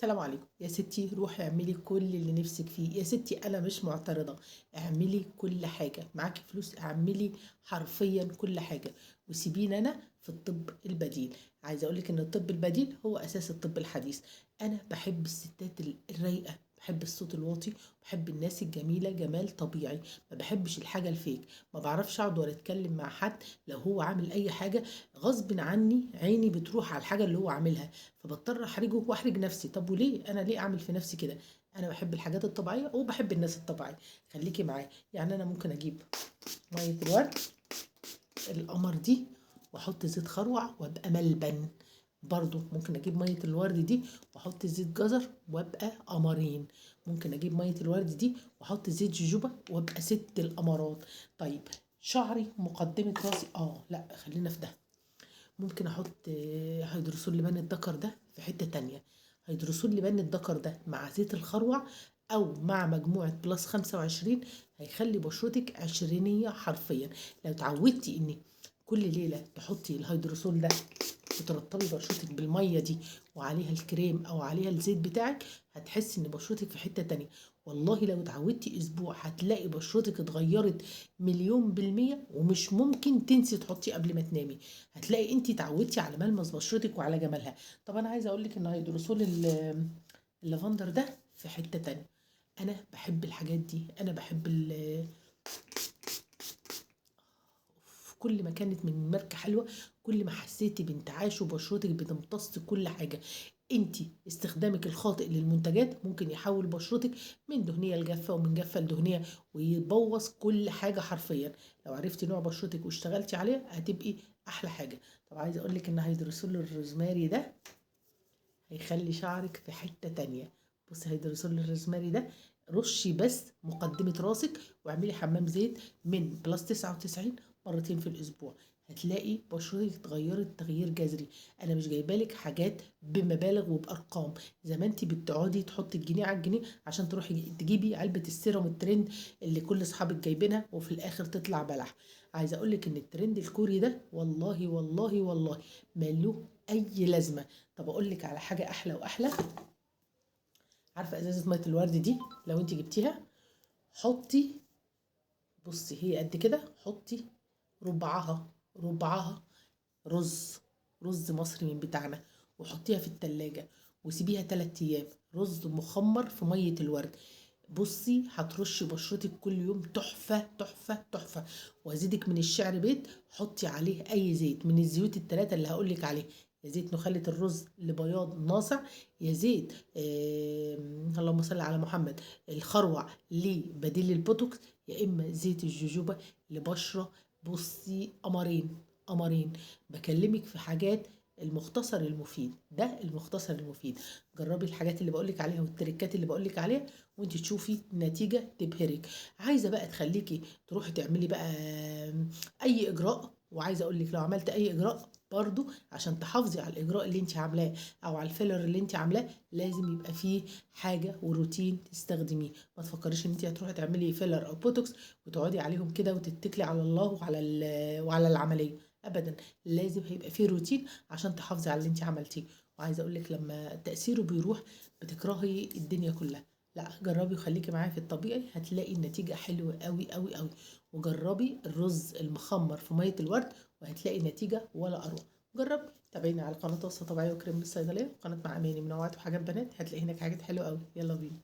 السلام عليكم يا ستي، روحي اعملي كل اللي نفسك فيه يا ستي. انا مش معترضه، اعملي كل حاجه، معاكي فلوس اعملي حرفيا كل حاجه، وسيبيني انا في الطب البديل. عايزه اقولك ان الطب البديل هو اساس الطب الحديث. انا بحب الستات الرايقه، بحب الصوت الواطي، بحب الناس الجميله جمال طبيعي، ما بحبش الحاجه الفيك. ما بعرفش اقعد ولا اتكلم مع حد لو هو عامل اي حاجه غصب عني، عيني بتروح على الحاجه اللي هو عاملها، فبضطر احرجه واحرج نفسي. طب وليه انا ليه اعمل في نفسي كده؟ انا بحب الحاجات الطبيعيه وبحب الناس الطبيعيه. خليكي معايا، يعني انا ممكن اجيب ميه الورد القمر دي واحط زيت خروع وابقى ملبن. برضو ممكن اجيب ميه الورد دي واحط زيت جزر وابقى قمرين. ممكن اجيب ميه الورد دي واحط زيت جوجوبا وابقى ست القمرات. طيب شعري مقدمه راسي، لا خلينا في ده. ممكن احط هيدروسول لبان الذكر ده في حتة تانية. هيدروسول لبان الذكر ده مع زيت الخروع او مع مجموعة بلس 25 هيخلي بشرتك عشرينية حرفيا. لو اتعودتي انك كل ليلة تحطي الهيدروسول ده وترطبي بشرتك بالمية دي وعليها الكريم او عليها الزيت بتاعك، هتحسي ان بشرتك في حتة تانية. والله لو اتعودتي اسبوع هتلاقي بشرتك اتغيرت مليون بالمية، ومش ممكن تنسي تحطيه قبل ما تنامي. هتلاقي انتي اتعودتي على ملمس بشرتك وعلى جمالها. طب انا عايزه اقول لك ان هيدروسول اللافندر ده في حته تانية. انا بحب الحاجات دي، انا بحب كل ما كانت من ماركه حلوه كل ما حسيتي بانتعاش وبشرتك بتمتص كل حاجه. انتي استخدامك الخاطئ للمنتجات ممكن يحول بشرتك من دهنيه لجافه ومن جافه لدهنيه ويبوظ كل حاجه حرفيا. لو عرفتي نوع بشرتك واشتغلتي عليها هتبقي احلى حاجه. طب عايزه اقول لك ان هيدروسول الروزماري ده هيخلي شعرك في حتة تانية. بصي هيدروسول الروزماري ده رشي بس مقدمة راسك واعملي حمام زيت من بلس 99 مرتين في الأسبوع، هتلاقي بشرتك اتغيرت تغيير جذري. انا مش جايبالك حاجات بمبالغ وبارقام زي ما انت بتقعدي تحطي الجنيه على الجنيه عشان تروحي تجيبي علبه السيرم الترند اللي كل اصحابك جايبينها وفي الاخر تطلع بلح. عايزه اقولك ان الترند الكوري ده والله والله والله ماله اي لازمه. طب اقول لك على حاجه احلى واحلى. عارفه ازازه ميه الورد دي لو انت جبتيها حطي، بصي هي قد كده، حطي ربعها رز، رز مصري من بتاعنا، وحطيها في التلاجة وسيبيها 3 ايام. رز مخمر في ميه الورد، بصي هترشي بشرتك كل يوم تحفه تحفه تحفه. وازيدك من الشعر بيت، حطي عليه اي زيت من الزيوت الثلاثه اللي هقولك عليه. يا زيت نخالة الرز لبياض ناصع، يا زيت اللهم صل على محمد الخروع لبديل البوتوكس، يا اما زيت الجوجوبا لبشرة. بصي قمرين قمرين. بكلمك في حاجات المختصر المفيد ده، المختصر المفيد. جربي الحاجات اللي بقولك عليها والتركات اللي بقولك عليها وانت تشوفي نتيجة تبهرك. عايزة بقى تخليكي تروحي تعملي بقى اي اجراء، وعايزة اقولك لو عملت اي اجراء برضو عشان تحافظي على الاجراء اللي انت عاملاه او على الفيلر اللي انت عاملاه لازم يبقى فيه حاجة وروتين تستخدميه. ما تفكريش ان انت هتروحي تعملي فيلر او بوتوكس وتقعدي عليهم كده وتتكلي على الله وعلى العملية ابدا. لازم هيبقى فيه روتين عشان تحافظي على اللي انت عملتيه. وعايزه اقول لك لما تاثيره بيروح بتكرهي الدنيا كلها. لا جربي وخليكي معايا في الطبيعي هتلاقي النتيجه حلوه قوي قوي قوي. وجربي الرز المخمر في ميه الورد وهتلاقي نتيجه ولا اروع. جربي. تابعيني على قناه وصفه طبيعيه وكريم من الصيدليه، قناه مع اماني منوعات وحاجات بنات، هتلاقي هناك حاجات حلوه قوي. يلا بينا.